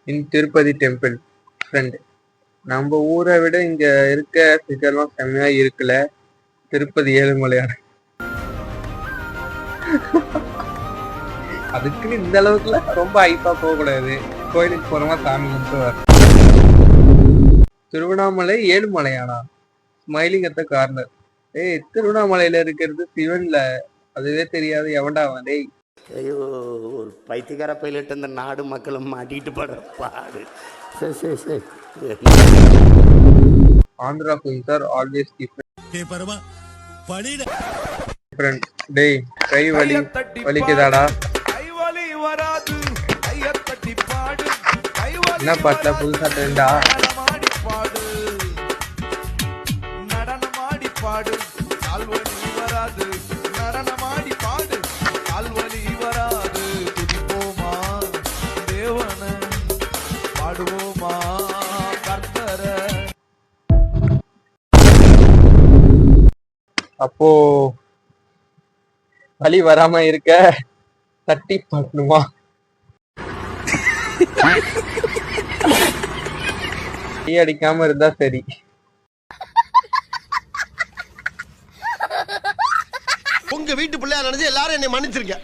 இன் Tirupati temple. Friend, நம்ம ஊரை விட இங்க இருக்க சிக்கெல்லாம் செம்மையா இருக்குல்ல. திருப்பதி ஏழுமலையான் அதுக்குன்னு இந்த அளவுக்குல ரொம்ப ஐப்பா போகக்கூடாது. கோயிலுக்கு போறோமா சாமி கும்பிட்டு வர. திருவண்ணாமலை ஏழுமலையானா? Smiling at the corner. ஏய், திருவண்ணாமலையில இருக்கிறது சிவன்ல. அதுவே தெரியாது எவன்டா அவன்? டேய், ஐயோ, ஒரு பைத்தியக்கார பைலட் இந்த நாடு மக்களும் மாட்டிட்டு படுற பாடு. சரி சரி சரி. Andhra queens are always different. டேய், கை வலிக்குதாடா? என்ன பாட்டுல புதுசா ட்ரெண்டா? அப்போ வலி வராம இருக்க தட்டி பாடணுமா? டீ அடிக்காம இருந்தா சரி. உங்க வீட்டு பிள்ளையா நினைச்சு எல்லாரும் என்னை மன்னிச்சிருக்க.